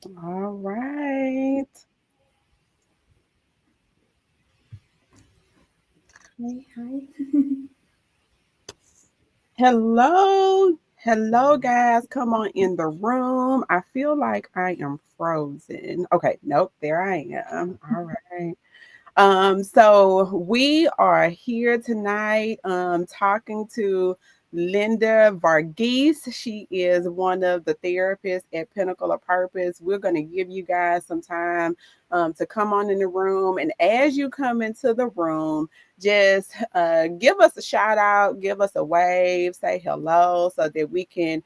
All right. Hi. Hello. Hello, guys. Come on in the room. I feel like I am frozen. Okay. Nope. There I am. All right. So we are here tonight talking to Linda Varughese. She is one of the therapists at Pinnacle of Purpose. We're going to give you guys some time to come on in the room. And as you come into the room, just give us a shout out, give us a wave, say hello so that we can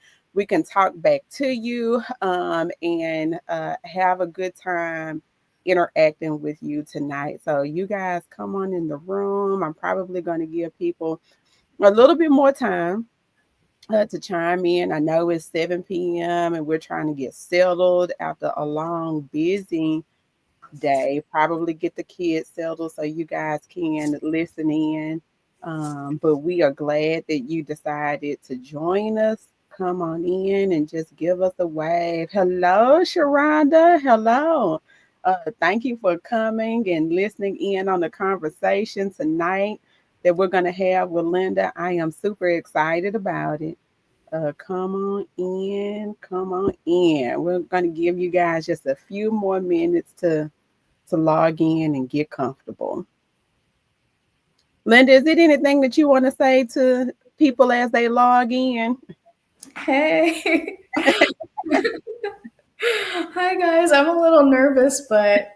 talk back to you and have a good time interacting with you tonight. So you guys come on in the room. I'm probably going to give people a little bit more time to chime in. I know it's 7 p.m. and we're trying to get settled after a long, busy day. Probably get the kids settled so you guys can listen in. But we are glad that you decided to join us. Come on in and just give us a wave. Hello, Sharonda. Hello. Thank you for coming and listening in on the conversation tonight that we're going to have with Linda. I am super excited about it. Come on in. Come on in. We're going to give you guys just a few more minutes to log in and get comfortable. Linda, is it anything that you want to say to people as they log in? Hey. Hi guys. I'm a little nervous, but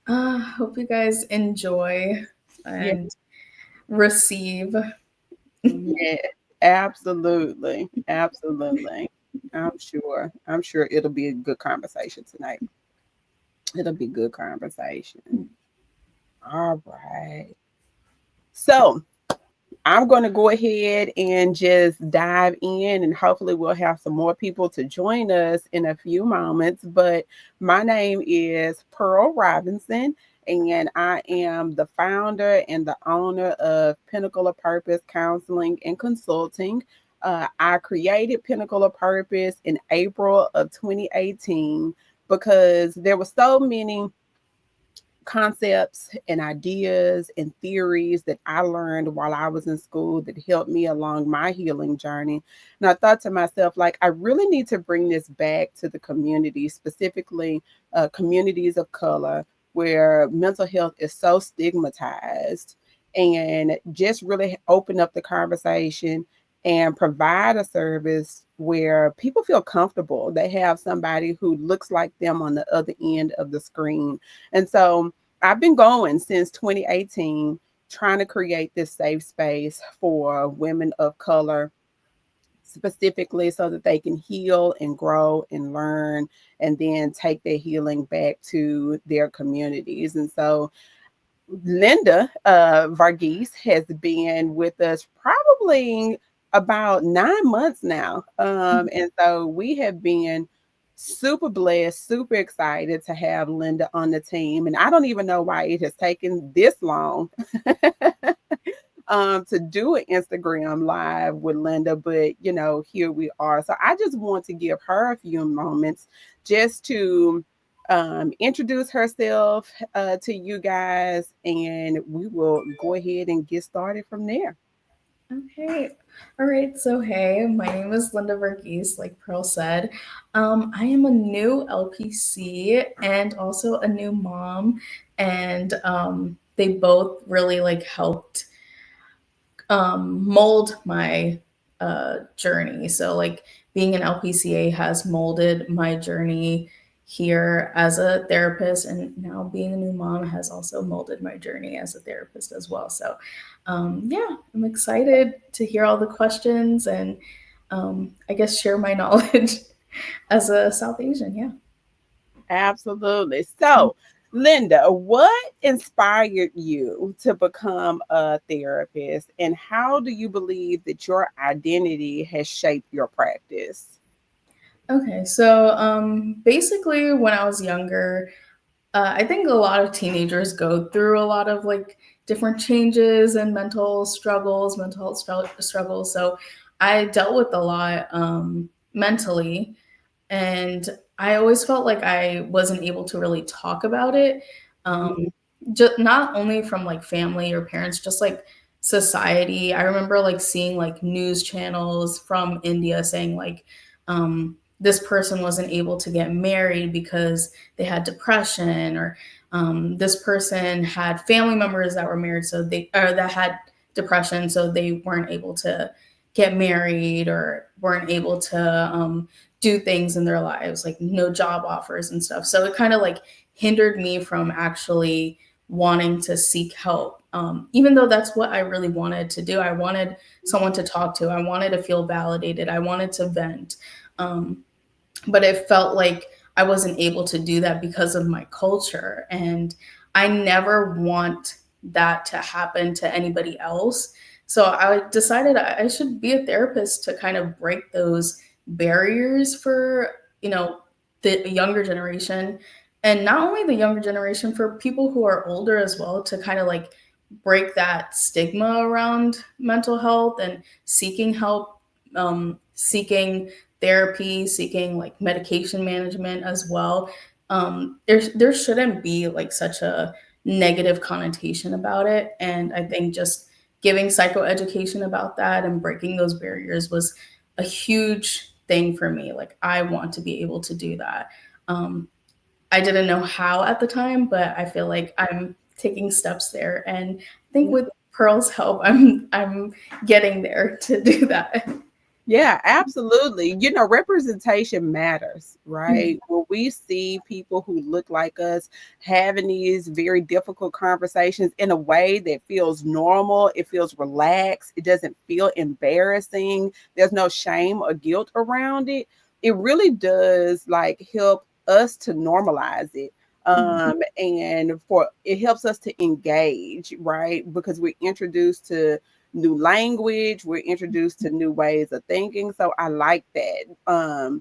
hope you guys enjoy Yeah, and receive. yeah, absolutely, absolutely. I'm sure. I'm sure it'll be a good conversation tonight. It'll be good conversation. All right. So I'm going to go ahead and just dive in, and hopefully, we'll have some more people to join us in a few moments. But my name is Pearl Robinson, and I am the founder and the owner of Pinnacle of Purpose Counseling and Consulting. I created Pinnacle of Purpose in April of 2018 because there were so many concepts and ideas and theories that I learned while I was in school that helped me along my healing journey. And I thought to myself, like, I really need to bring this back to the community, specifically communities of color, where mental health is so stigmatized, and just really open up the conversation and provide a service where people feel comfortable. They have somebody who looks like them on the other end of the screen. And so I've been going since 2018, trying to create this safe space for women of color, specifically so that they can heal and grow and learn and then take their healing back to their communities. And so Linda Varughese has been with us probably about 9 months now. And so we have been super blessed, super excited to have Linda on the team. And I don't even know why it has taken this long to do an Instagram live with Linda, but here we are. So I just want to give her a few moments just to introduce herself to you guys, and we will go ahead and get started from there. Okay. All right. So, hey, my name is Linda Varughese, like Pearl said. I am a new LPC and also a new mom, and they both really like helped mold my journey. So, like, being an LPCA has molded my journey here as a therapist, and now being a new mom has also molded my journey as a therapist as well. So, yeah, I'm excited to hear all the questions and I guess share my knowledge as a South Asian. Yeah. Absolutely. So, Linda, what inspired you to become a therapist, and how do you believe that your identity has shaped your practice? Okay, so basically, when I was younger, I think a lot of teenagers go through a lot of like different changes and mental struggles, mental health struggles. So I dealt with a lot mentally, and I always felt like I wasn't able to really talk about it. Um, Mhm. just not only from like family or parents, just like society. I remember like seeing like news channels from India saying like this person wasn't able to get married because they had depression, or this person had family members that were married, so they or that had depression, so they weren't able to get married or weren't able to do things in their lives, like no job offers and stuff. So it kind of like hindered me from actually wanting to seek help. Even though that's what I really wanted to do. I wanted someone to talk to. I wanted to feel validated. I wanted to vent. Um, but it felt like I wasn't able to do that because of my culture. And I never want that to happen to anybody else. So I decided I should be a therapist to kind of break those barriers for, you know, the younger generation. And not only the younger generation, for people who are older as well, to kind of like break that stigma around mental health and seeking help, seeking therapy, seeking like medication management as well. There shouldn't be like such a negative connotation about it, and I think just giving psychoeducation about that and breaking those barriers was a huge thing for me. Like I want to be able to do that. Um, I didn't know how at the time, but I feel like I'm taking steps there, and I think with Pearl's help, I'm getting there to do that. Yeah, absolutely. Representation matters, Mhm. right? When we see people who look like us having these very difficult conversations in a way that feels normal, it feels relaxed, it doesn't feel embarrassing, there's no shame or guilt around it. It really does like help us to normalize it. Mhm. And for it helps us to engage, right? Because we're introduced to new language, we're introduced to new ways of thinking. So I like that.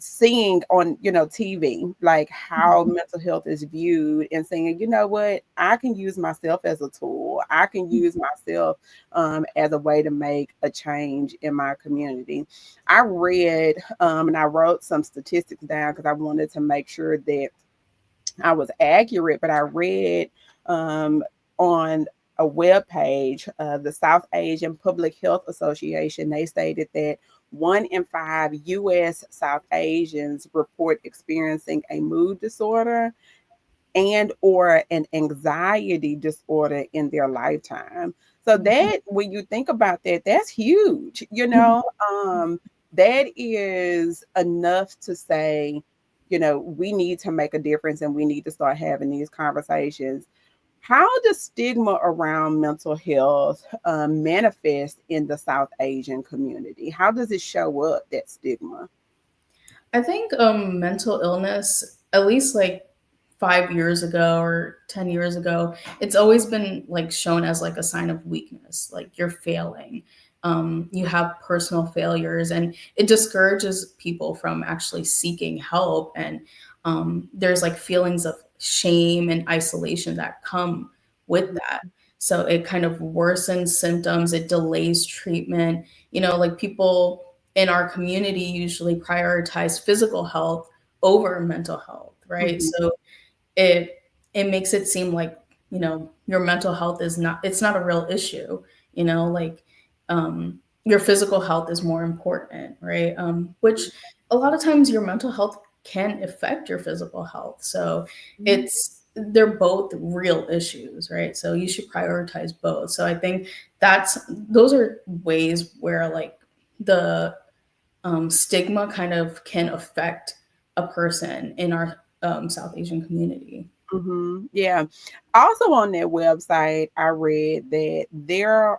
Seeing on TV like how mental health is viewed and saying, you know what, I can use myself as a tool, I can use myself as a way to make a change in my community. I read and I wrote some statistics down because I wanted to make sure that I was accurate, but I read on a web page, the South Asian Public Health Association, they stated that 1 in 5 U.S. South Asians report experiencing a mood disorder and or an anxiety disorder in their lifetime. So Mhm. that when you think about that, that's huge. Mhm. That is enough to say, we need to make a difference and we need to start having these conversations. How does stigma around mental health manifest in the South Asian community? How does it show up, that stigma? I think mental illness, at least like 5 years ago or 10 years ago, it's always been like shown as like a sign of weakness, like you're failing. You have personal failures, and it discourages people from actually seeking help. And there's like feelings of shame and isolation that come with that. So it kind of worsens symptoms, it delays treatment. Like people in our community usually prioritize physical health over mental health, right? Mhm, So it it makes it seem like, your mental health is not, it's not a real issue, like your physical health is more important, right? Which a lot of times your mental health can affect your physical health. So mhm, they're both real issues, right? So you should prioritize both. So I think that's those are ways where like the stigma kind of can affect a person in our South Asian community. yeah. Also on that website, I read that there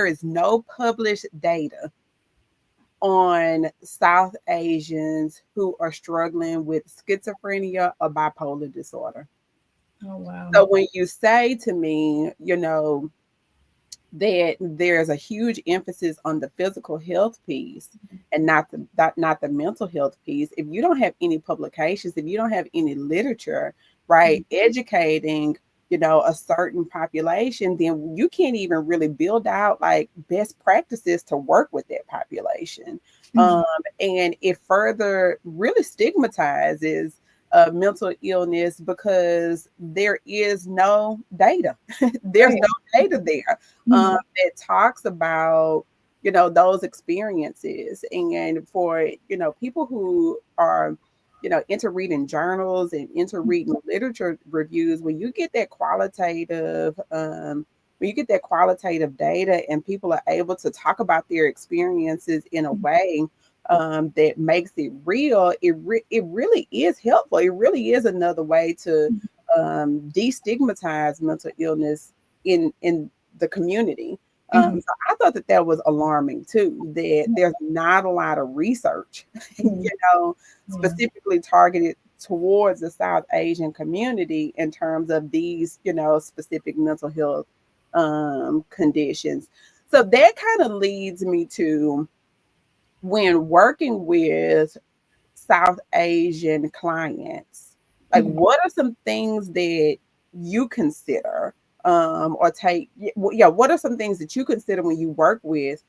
is no published data on South Asians who are struggling with schizophrenia or bipolar disorder. Oh wow. So when you say to me, that there's a huge emphasis on the physical health piece and not the mental health piece, if you don't have any publications, if you don't have any literature, right, educating a certain population, then you can't even really build out like best practices to work with that population. um, and it further really stigmatizes mental illness because there is no data. There's Right. no data there Mhm. that talks about those experiences, and for people who are into reading journals and into reading literature reviews, when you get that qualitative data and people are able to talk about their experiences in a way that makes it real, it really is helpful. It really is another way to destigmatize mental illness in the community. Mhm. So I thought that was alarming too, that there's not a lot of research, Mhm. Yeah. specifically targeted towards the South Asian community in terms of these, specific mental health conditions. So that kind of leads me to, when working with South Asian clients, like, Mhm. what are some things that you consider or take? Yeah, what are some things that you consider when you work with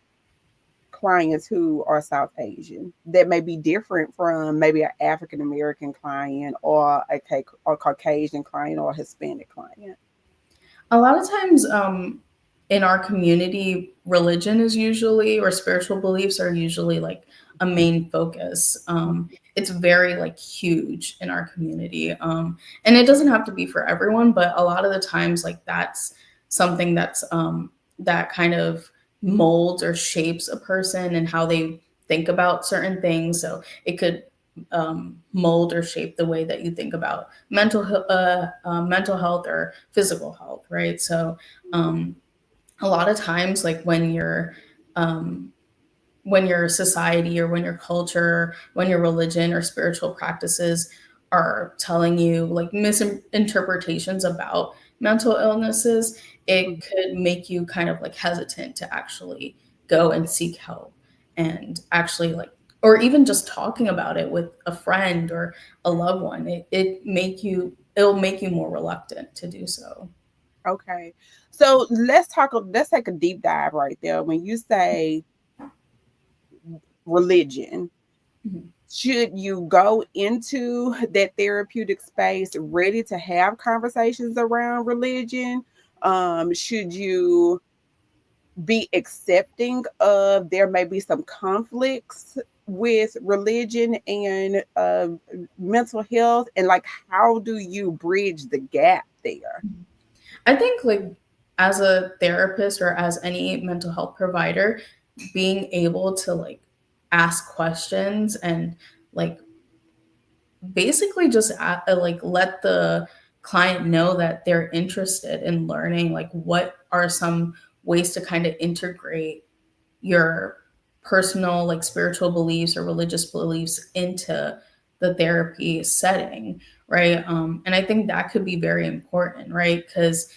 clients who are South Asian that may be different from maybe an African American client or or Caucasian client or a Hispanic client? A lot of times, in our community, religion is usually, or spiritual beliefs are usually like a main focus. It's very like huge in our community. And it doesn't have to be for everyone, but a lot of the times, like that's something that kind of molds or shapes a person and how they think about certain things. So it could mold or shape the way that you think about mental health or physical health, right? So um, a lot of times, like um, when your society or when your culture, when your religion or spiritual practices are telling you like misinterpretations about mental illnesses, it could make you kind of like hesitant to actually go and seek help and actually like, or even just talking about it with a friend or a loved one, it'll make you more reluctant to do so. Okay. So let's take a deep dive right there. When you say religion, Mhm. should you go into that therapeutic space ready to have conversations around religion? Should you be accepting of there may be some conflicts with religion and mental health? And like, how do you bridge the gap there? I think like as a therapist or as any mental health provider, being able to like ask questions and like basically just like let the client know that they're interested in learning like what are some ways to kind of integrate your personal like spiritual beliefs or religious beliefs into the therapy setting, right? And I think that could be very important, right? Because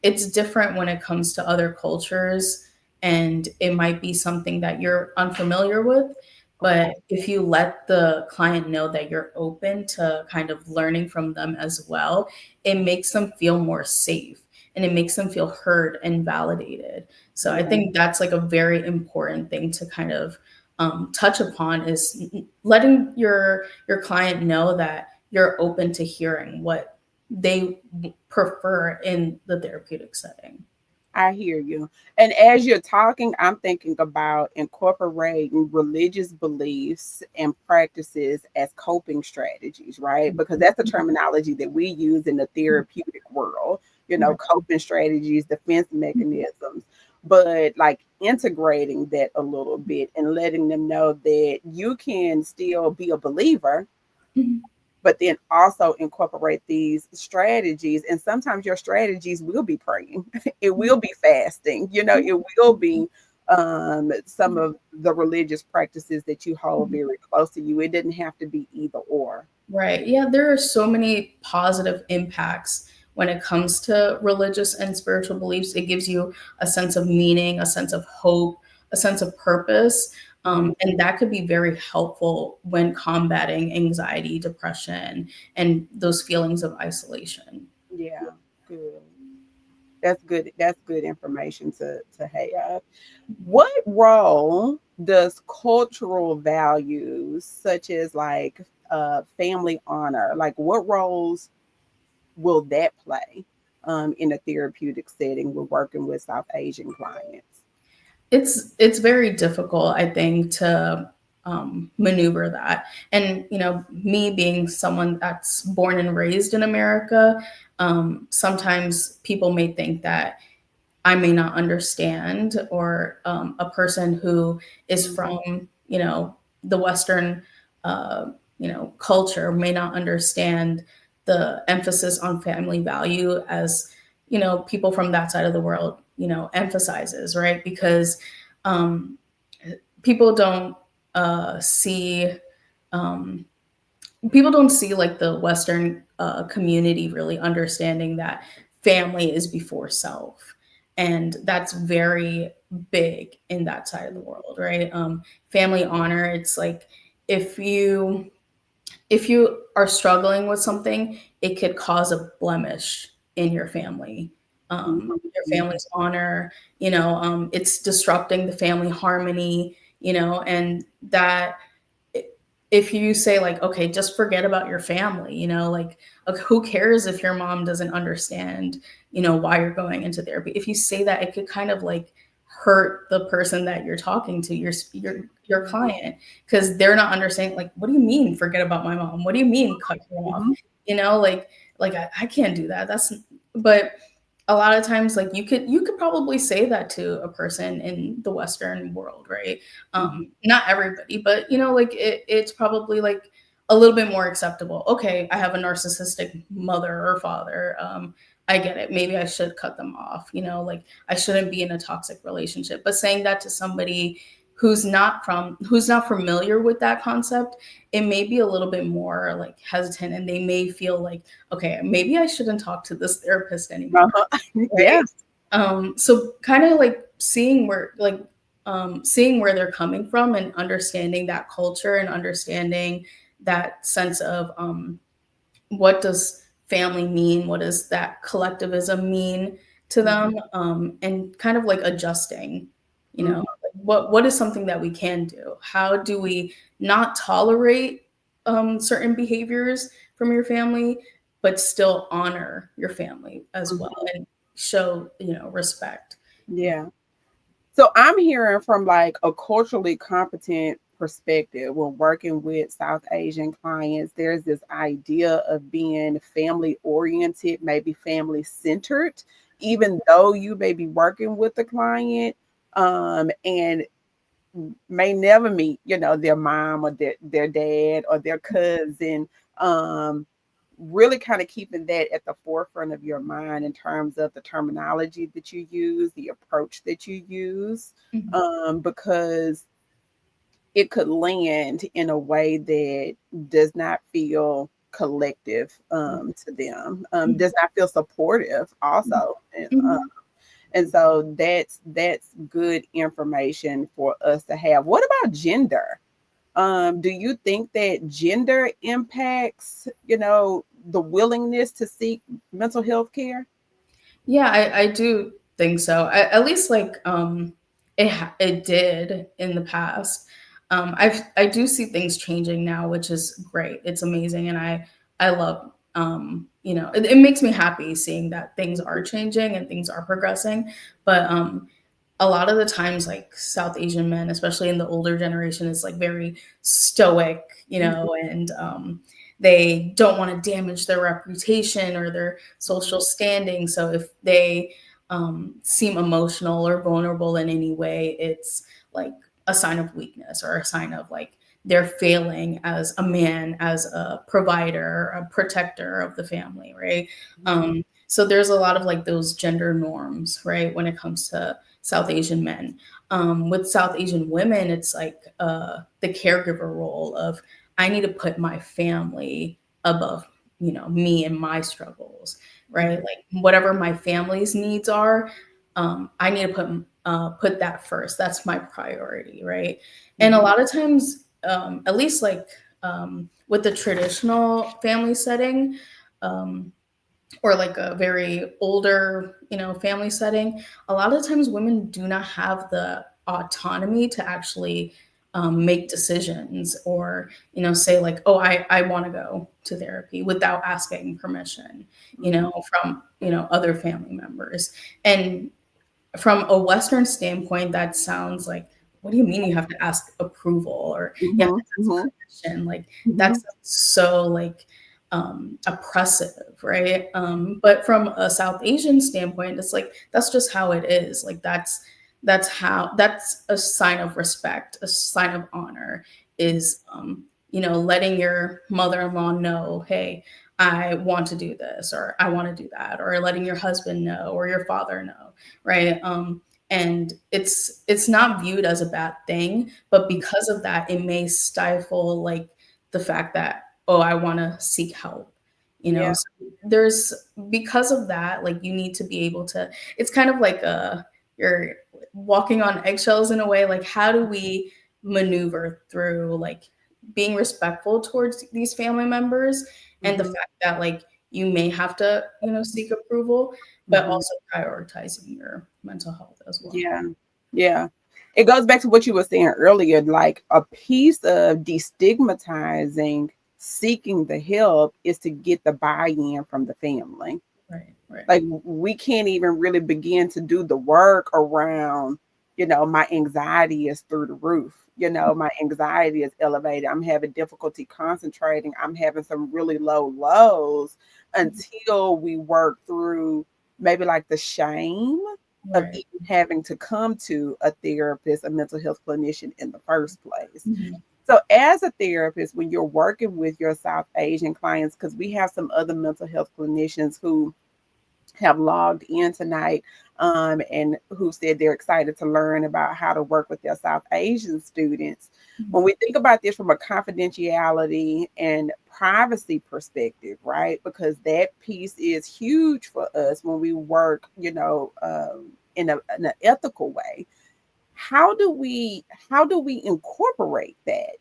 it's different when it comes to other cultures, and it might be something that you're unfamiliar with. Okay. But if you let the client know that you're open to kind of learning from them as well, it makes them feel more safe and it makes them feel heard and validated. So I Yeah. think that's like a very important thing to kind of touch upon is letting your client know that you're open to hearing what they prefer in the therapeutic setting. I hear you. And as you're talking, I'm thinking about incorporating religious beliefs and practices as coping strategies, right? Because that's the terminology that we use in the therapeutic world, Right. coping strategies, defense mechanisms, but like integrating that a little bit and letting them know that you can still be a believer, Mhm. but then also incorporate these strategies. And sometimes your strategies will be praying, it will be fasting, it will be some of the religious practices that you hold very close to you. It didn't have to be either or. Right. Yeah, there are so many positive impacts when it comes to religious and spiritual beliefs. It gives you a sense of meaning, a sense of hope, a sense of purpose. Mhm. And that could be very helpful when combating anxiety, depression, and those feelings of isolation. Yeah, good. That's good. That's good information to have. What role? does cultural values such as like family honor, like what roles will that play in a therapeutic setting? We're working with South Asian clients. It's very difficult, I think, to maneuver that. And me being someone that's born and raised in America, sometimes people may think that I may not understand, or a person who is Mhm. from the Western culture may not understand the emphasis on family value as people from that side of the world emphasizes, right? Because um, people don't see um, people don't see like the Western community really understanding that family is before self, and that's very big in that side of the world, right? Family honor, it's like if you are struggling with something, it could cause a blemish in your family. Your Mhm. family's honor, it's disrupting the family harmony, and that if you say like, okay, just forget about your family, like, okay, who cares if your mom doesn't understand why you're going into therapy? If you say that, it could kind of like hurt the person that you're talking to, your client, because they're not understanding, like, what do you mean forget about my mom? What do you mean cut her off? Mhm. Like I can't do that. That's But a lot of times, like, you could probably say that to a person in the Western world, right? Mhm. Not everybody, but like it's probably like a little bit more acceptable. Okay, I have a narcissistic mother or father. I get it. Maybe I should cut them off. Like, I shouldn't be in a toxic relationship. But saying that to somebody who's not familiar with that concept, it may be a little bit more like hesitant, and they may feel like, okay, maybe I shouldn't talk to this therapist anymore, Uh-huh. Yeah. right? So kind of like seeing where they're coming from, and understanding that culture, and understanding that sense of what does family mean, what does that collectivism mean to Mhm. them, and kind of like adjusting, Mhm. like, what is something that we can do? How do we not tolerate certain behaviors from your family, but still honor your family as well, Mhm. and show respect. Yeah. So I'm hearing from like a culturally competent perspective when working with South Asian clients, there's this idea of being family oriented, maybe family centered, even though you may be working with the client and may never meet, their mom or their dad or their cousin. Um, really kind of keeping that at the forefront of your mind in terms of the terminology that you use, the approach that you use, Mhm. because it could land in a way that does not feel collective to them, Mhm. does not feel supportive also. Mhm. And so that's good information for us to have. What about gender? Do you think that gender impacts, the willingness to seek mental health care? Yeah, I do think so. At least like it did in the past. I do see things changing now, which is great. It's amazing, and I love it makes me happy seeing that things are changing and things are progressing. But a lot of the times, like, South Asian men, especially in the older generation, is like very stoic, Mhm, and they don't want to damage their reputation or their mhm, social standing. So if they seem emotional or vulnerable in any way, it's like a sign of weakness, or a sign of like they're failing as a man, as a provider, a protector of the family, right? mhm, So there's a lot of like those gender norms, right, when it comes to South Asian men. With South Asian women, it's like the caregiver role of, I need to put my family above, me and my struggles, right? mhm, Like, whatever my family's needs are, I need to put that first. That's my priority, right? And a mhm, lot of times, at least like with the traditional family setting, um, or like a very older family setting, a lot of times women do not have the autonomy to actually make decisions, or say like, oh, I want to go to therapy without asking permission, Mhm. from other family members. And from a Western standpoint, that sounds like, what do you mean you have to ask approval, or you have to Mhm. ask Mhm. permission? Like, Mhm. that's so like oppressive, right? But from a South Asian standpoint, it's like that's just how it is. Like, that's a sign of respect, a sign of honor, is letting your mother-in-law know, hey, I want to do this, or I want to do that, or letting your husband know, or your father know, right? And it's not viewed as a bad thing, but because of that, it may stifle like the fact that, oh, I want to seek help, Yeah. so there's, because of that, like, you need to be able to, it's kind of like you're walking on eggshells in a way. Like, how do we maneuver through like being respectful towards these family members, and the Mhm. fact that like you may have to seek approval, but Mhm. also prioritizing your mental health as well. Yeah. Yeah. It goes back to what you were saying earlier, like a piece of destigmatizing seeking the help is to get the buy-in from the family. Right, right, Like we can't even really begin to do the work around, my anxiety is through the roof. My anxiety is elevated. I'm having difficulty concentrating. I'm having some really low lows until we work through maybe like the shame of right. even having to come to a therapist, a mental health clinician in the first place. Mhm. So, as a therapist, when you're working with your South Asian clients, because we have some other mental health clinicians who have logged in tonight, and who said they're excited to learn about how to work with their South Asian students. When we think about this from a confidentiality and privacy perspective, right? Because that piece is huge for us when we work, in an ethical way. How do we incorporate that?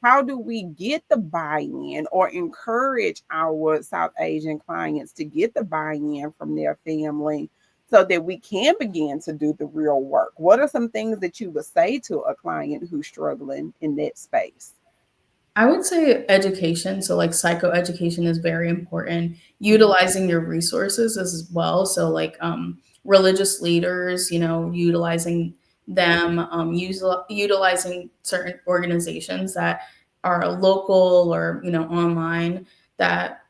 How do we get the buy-in or encourage our South Asian clients to get the buy-in from their family so that we can begin to do the real work? What are some things that you would say to a client who's struggling in that space? I would say education. So, like, psychoeducation is very important. Mhm. Utilizing your resources as well. So, like, religious leaders, utilizing them, utilizing certain organizations that are local, or online, that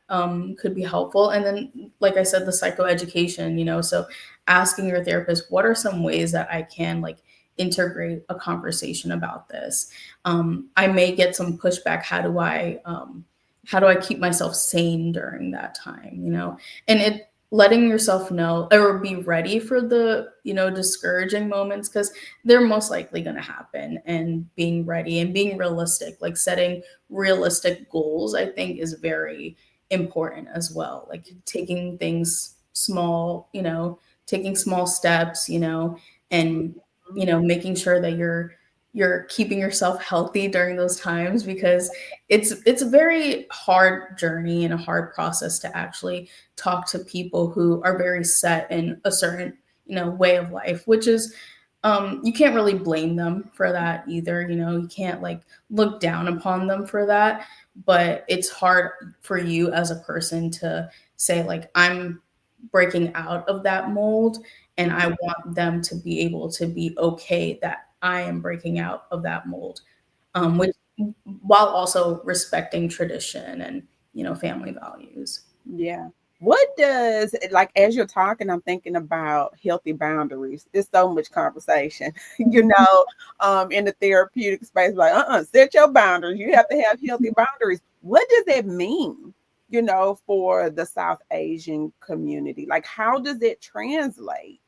could be helpful. And then, like I said, the psychoeducation. So asking your therapist, what are some ways that I can like integrate a conversation about this? I may get some pushback. How do I keep myself sane during that time? And it letting yourself know, or be ready for the discouraging moments, because they're most likely going to happen, and being ready and being realistic, like setting realistic goals, I think is very important as well. Like, taking things small, taking small steps, and making sure that you're keeping yourself healthy during those times, because it's a very hard journey and a hard process to actually talk to people who are very set in a certain way of life, which is, you can't really blame them for that either. You can't like look down upon them for that, but it's hard for you as a person to say like, I'm breaking out of that mold, and I want them to be able to be okay that I am breaking out of that mold, which, while also respecting tradition and family values. Yeah. What does like as you're talking, I'm thinking about healthy boundaries. There's so much conversation, in the therapeutic space, like set your boundaries. You have to have healthy boundaries. What does that mean, for the South Asian community? Like how does it translate?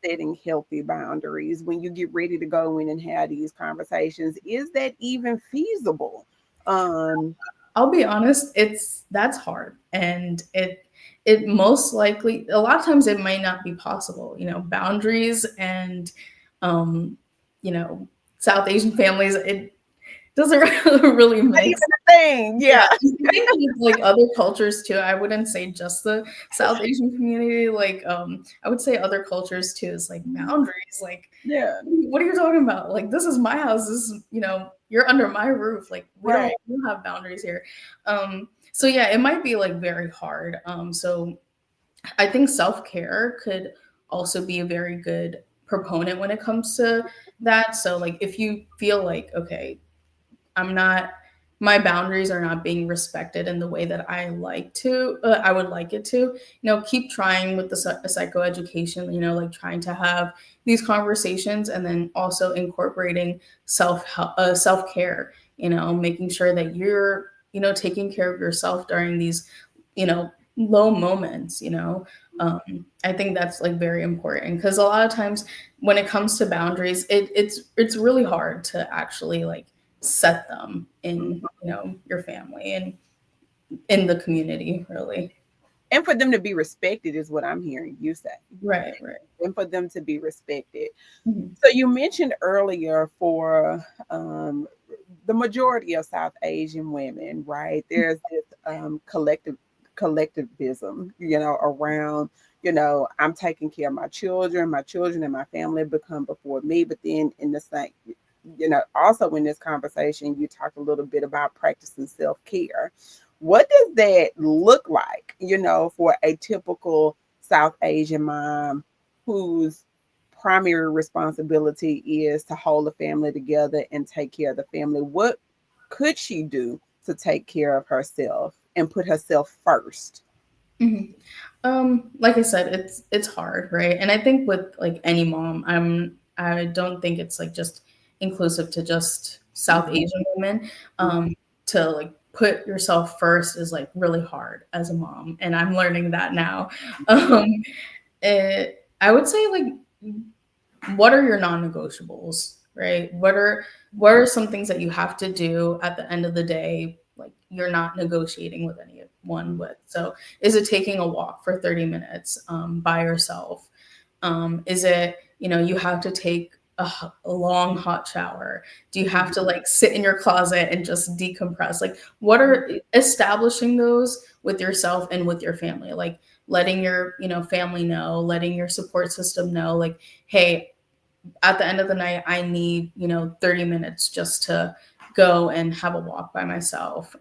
Setting healthy boundaries when you get ready to go in and have these conversations. Is that even feasible? Um, I'll be honest, that's hard, and it most likely, a lot of times, it might not be possible. Boundaries and um, you know South Asian families. doesn't really Not mix. even a thing. Yeah, Yeah. I think with, like, other cultures too, I wouldn't say just the South Asian community, like, I would say other cultures too, is like boundaries, like, Yeah. what are you talking about? Like, this is my house, this is, you're under my roof, like, Right. we don't have boundaries here. So yeah, it might be, like, very hard. So I think self-care could also be a very good proponent when it comes to that. So, like, if you feel like, okay, I'm not my boundaries are not being respected in the way that I would like it to, keep trying with the psychoeducation, like trying to have these conversations, and then also incorporating self-care, making sure that you're, taking care of yourself during these, low moments, um, I think that's, like, very important, because a lot of times when it comes to boundaries, it's really hard to actually, like, set them in, Mhm. your family and in the community, really. And for them to be respected is what I'm hearing you say. Right, right. And for them to be respected. Mhm. So you mentioned earlier for the majority of South Asian women, right? There's this collectivism, around, I'm taking care of my children and my family become before me. But then in the same, also in this conversation, you talked a little bit about practicing self-care. What does that look like, for a typical South Asian mom whose primary responsibility is to hold the family together and take care of the family? What could she do to take care of herself and put herself first? Mhm. Like I said, it's hard, right? And I think with, like, any mom, I don't think it's, like, just inclusive to just South Mhm, Asian women. To, like, put yourself first is, like, really hard as a mom, and I'm learning that now. mhm, Um, I would say, like, what are your non-negotiables, right? What are some things that you have to do at the end of the day, like, you're not negotiating with anyone with? So is it taking a walk for 30 minutes, by yourself? Is it, you have to take a long hot shower? Do you have to, like, sit in your closet and just decompress? Like, what are establishing those with yourself and with your family, like letting your, family know, letting your support system know, like, hey, at the end of the night, I need, 30 minutes just to go and have a walk by myself.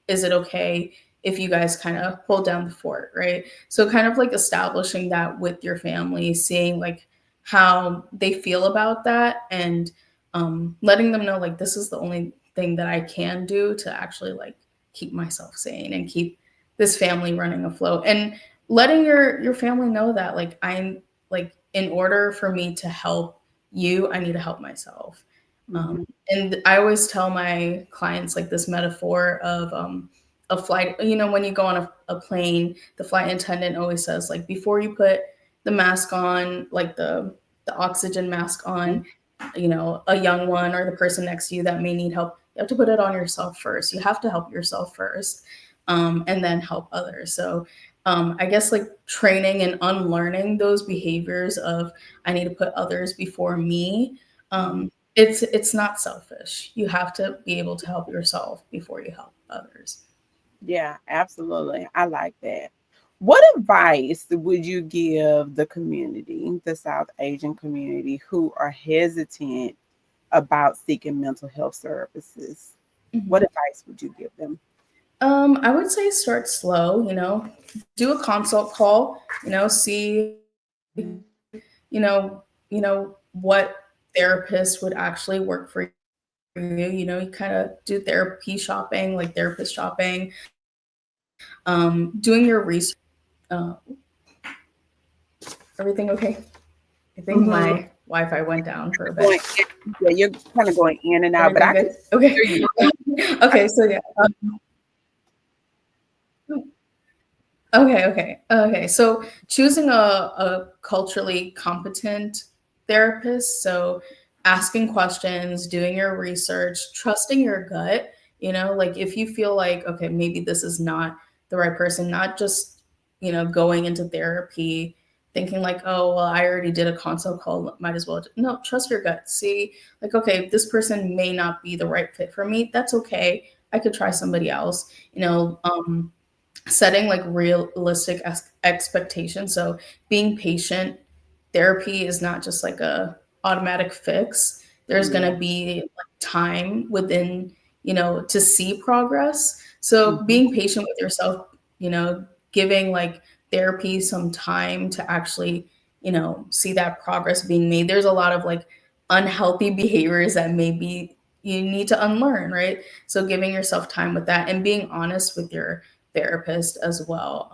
Is it okay if you guys kind of hold down the fort, right? So, kind of like establishing that with your family, seeing, like, how they feel about that, and letting them know, like, this is the only thing that I can do to actually, like, keep myself sane and keep this family running afloat, and letting your family know that, like, I'm, like, in order for me to help you, I need to help myself. Um, mhm, and I always tell my clients, like, this metaphor of, a flight. When you go on a plane, the flight attendant always says, like, before you put the mask on, like the oxygen mask mhm. on, a young one or the person next to you that may need help, you have to put it on yourself first. You have to help yourself first, and then help others. So, I guess, like, training and unlearning those behaviors of, I need to put others before me. Mhm. It's not selfish. You have to be able to help yourself before you help others. Yeah, absolutely. I like that. What advice would you give the community, the South Asian community, who are hesitant about seeking mental health services? What Mhm. advice would you give them? I would say start slow. Do a consult call. See, what therapist would actually work for you. You kind of do therapy shopping, like therapist shopping. Doing your research. Uh, Everything okay? I think Mhm. my Wi-Fi went down for a bit. Going in, yeah, you're kind of going in and out, but Everything I can good? Okay. hear you. I Okay. So yeah. Okay. So choosing a culturally competent therapist. So asking questions, doing your research, trusting your gut. Like, if you feel like, okay, maybe this is not the right person, not just, going into therapy thinking like, oh, well, I already did a consult call, might as well. No, trust your gut. See, like, okay, this person may not be the right fit for me. That's okay. I could try somebody else. Setting like realistic expectations. So being patient. Therapy is not just like a automatic fix. There's going Yeah. to be like time within, to see progress. So Mhm. being patient with yourself, you know giving like therapy some time to actually, see that progress being made. There's a lot of like unhealthy behaviors that maybe you need to unlearn, right? So giving yourself time with that and being honest with your therapist as well.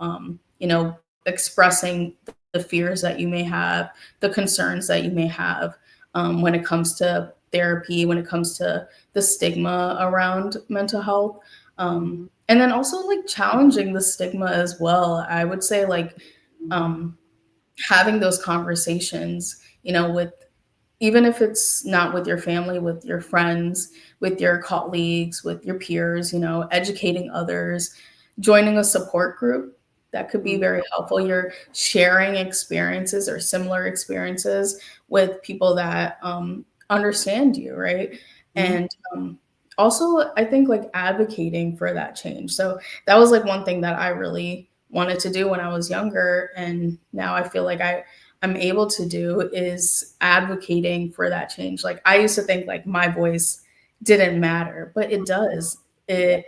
Expressing the fears that you may have, the concerns that you may have, when it comes to therapy, when it comes to the stigma around mental health. Mhm. And then also like challenging the stigma as well. I would say like, Mhm. um, having those conversations, with, even if it's not with your family, with your friends, with your colleagues, with your peers, educating others, joining a support group, that could be Mhm. very helpful. You're sharing experiences or similar experiences with people that understand you, right? Mhm. And also, I think like advocating for that change. So that was like one thing that I really wanted to do when I was younger, and now I feel like I'm able to do is advocating for that change. Like I used to think like my voice didn't matter, but it does. Yeah. It,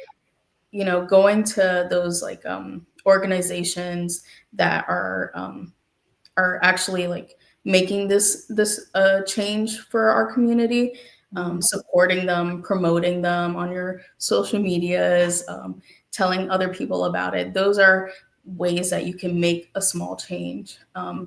going to those like organizations that are actually like making this change for our community, Mhm. supporting them, promoting them on your social medias, telling other people about it. Those are ways that you can make a small change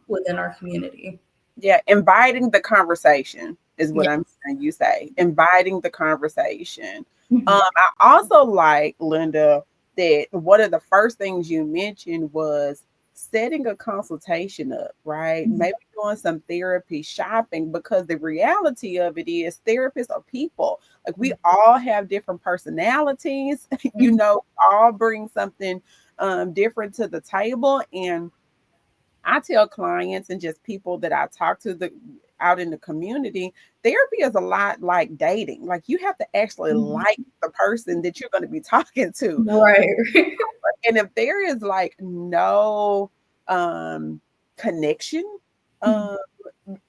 within our community. Yeah, inviting the conversation is what Yeah. I'm hearing you say. Inviting the conversation. Mhm. I also like, Linda, that one of the first things you mentioned was setting a consultation up, right? Mhm. Maybe doing some therapy shopping, because the reality of it is therapists are people. Like, we all have different personalities, Mhm. all bring something different to the table. And I tell clients and just people that I talk to out in the community, therapy is a lot like dating. Like, you have to actually Mhm. like the person that you're going to be talking to. Right. And if there is like no um connection, Mhm. um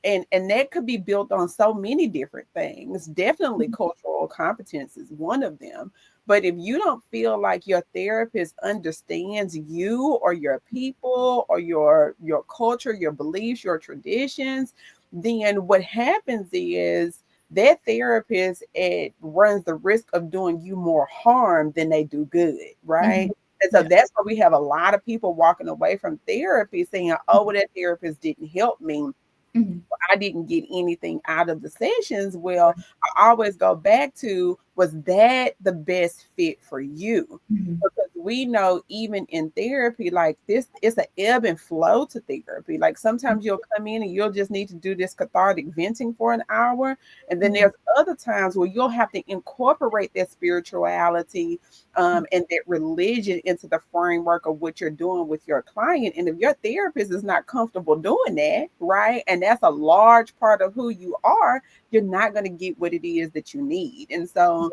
and that could be built on so many different things. Definitely Mhm. cultural competence is one of them. But if you don't feel like your therapist understands you or your people or your culture, your beliefs, your traditions, then what happens is that therapist, it runs the risk of doing you more harm than they do good, right? Mhm. And so Yeah. that's why we have a lot of people walking away from therapy saying, oh, well, that therapist didn't help me. Mhm. I didn't get anything out of the sessions. Well, I always go back to, was that the best fit for you? Mhm. Because we know even in therapy, like this, it's an ebb and flow to therapy. Like sometimes you'll come in and you'll just need to do this cathartic venting for an hour. And then Mhm. there's other times where you'll have to incorporate that spirituality and that religion into the framework of what you're doing with your client. And if your therapist is not comfortable doing that, right, and that's a large part of who you are, you're not going to get what it is that you need. And so,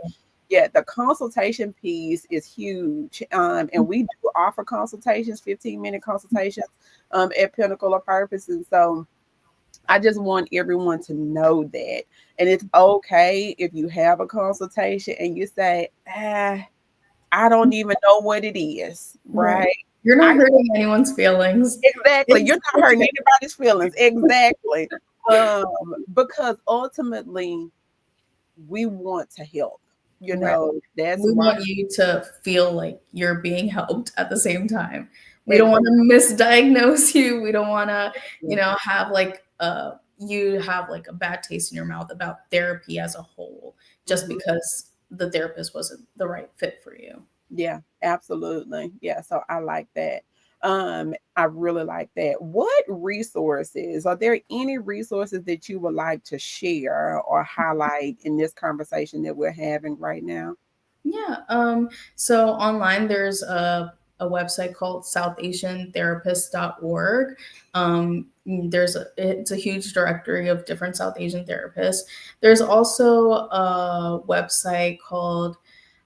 yeah, the consultation piece is huge. And we do offer consultations, 15-minute consultations at Pinnacle of Purpose. And so, I just want everyone to know that. And it's okay if you have a consultation and you say, I don't even know what it is, Right. right? You're I not hurting anyone's feelings. Exactly. You're It's not hurting okay. anybody's feelings. Exactly. Um, because ultimately we want to help. Right. That's We why. want you to feel like you're being helped at the same time. We don't want Exactly. to misdiagnose you. We don't want to, have like you have like a bad taste in your mouth about therapy as a whole just Mhm. because the therapist wasn't the right fit for you. Yeah, absolutely. Yeah, so I like that. I really like that. What resources, are there any resources that you would like to share or highlight in this conversation that we're having right now? Yeah. So online there's a website called southasiantherapist.org. It's a huge directory of different South Asian therapists. There's also a website called,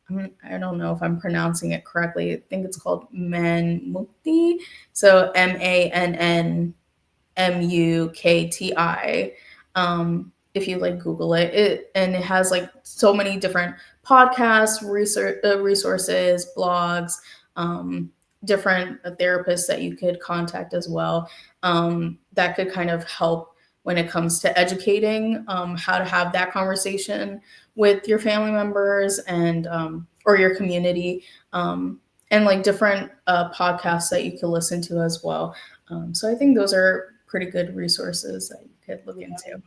I don't know if I'm pronouncing it correctly. I think it's called Manmukti. So MANNMUKTI. If you like Google and it has like so many different podcasts, resources, blogs, um, different therapists that you could contact as well. That could kind of help when it comes to educating how to have that conversation with your family members and or your community, and like different podcasts that you can listen to as well. So I think those are pretty good resources that you could look into.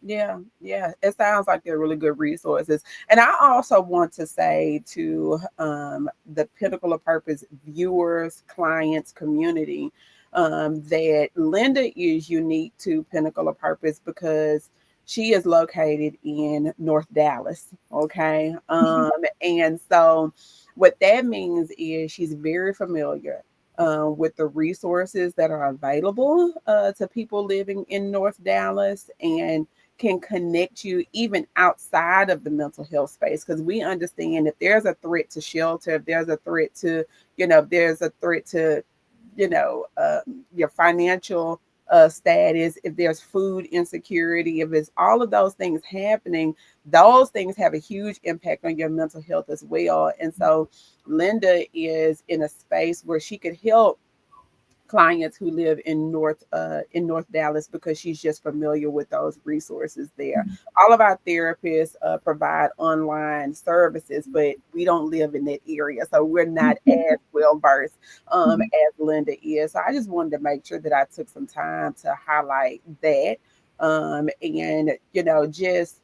Yeah, yeah. It sounds like they're really good resources. And I also want to say to the Pinnacle of Purpose viewers, clients, community, that Linda is unique to Pinnacle of Purpose because she is located in North Dallas. Okay. And so what that means is she's very familiar with the resources that are available to people living in North Dallas, and can connect you even outside of the mental health space, because we understand if there's a threat to shelter, if there's a threat to, if there's a threat to, you know, uh, your financial status, if there's food insecurity, if it's all of those things happening, those things have a huge impact on your mental health as well. And so Linda is in a space where she could help clients who live in North Dallas because she's just familiar with those resources there. All of our therapists provide online services, but we don't live in that area, so we're not as well versed as Linda is. So I just wanted to make sure that I took some time to highlight that, and just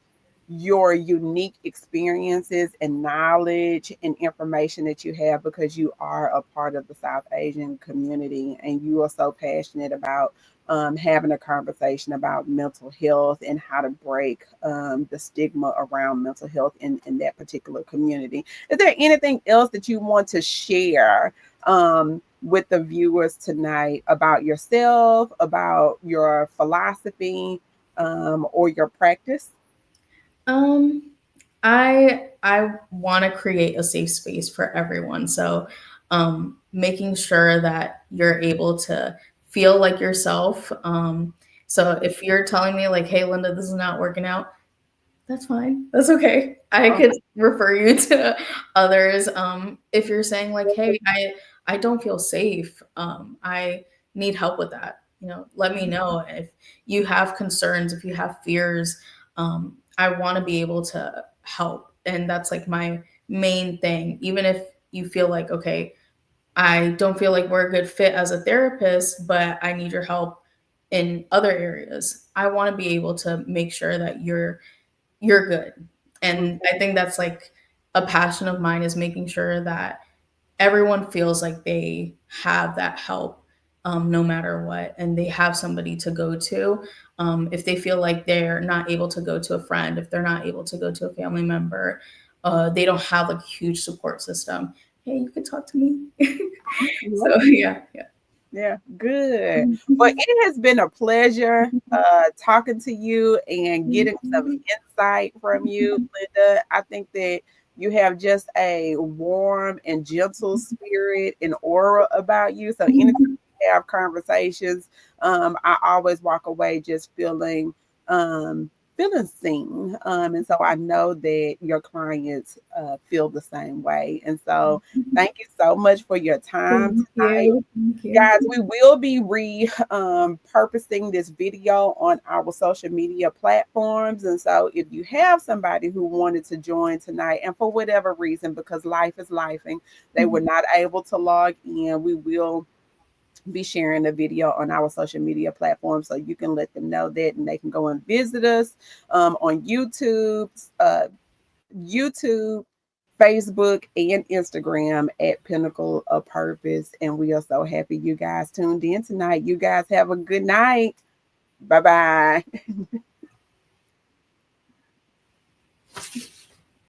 your unique experiences and knowledge and information that you have, because you are a part of the South Asian community and you are so passionate about having a conversation about mental health and how to break the stigma around mental health in that particular community. Is there anything else that you want to share with the viewers tonight about yourself, about your philosophy, or your practice? Um, I want to create a safe space for everyone. So, making sure that you're able to feel like yourself. So if you're telling me like, "Hey, Linda, this is not working out," that's fine. That's okay. I could refer you to others. If you're saying like, "Hey, I don't feel safe. I need help with that." Let me know if you have concerns, if you have fears. I want to be able to help, and that's like my main thing. Even if you feel like, okay, I don't feel like we're a good fit as a therapist, but I need your help in other areas. I want to be able to make sure that you're good. And I think that's like a passion of mine, is making sure that everyone feels like they have that help, no matter what, and they have somebody to go to. If they feel like they're not able to go to a friend, if they're not able to go to a family member, they don't have like a huge support system. Hey, you can talk to me. So yeah, yeah. Yeah, good. Well, it has been a pleasure talking to you and getting some insight from you, Linda. I think that you have just a warm and gentle spirit and aura about you. So anytime we have conversations, I always walk away just um, feeling seen. And so I know that your clients feel the same way. And so thank you so much for your time Thank tonight. you. Thank you. Guys, we will be purposing this video on our social media platforms. And so if you have somebody who wanted to join tonight and for whatever reason, because life is lifing, they were not able to log in, we will be sharing the video on our social media platforms, so you can let them know that, and they can go and visit us on YouTube, Facebook, and Instagram at Pinnacle of Purpose. And we are so happy you guys tuned in tonight. You guys have a good night. Bye bye.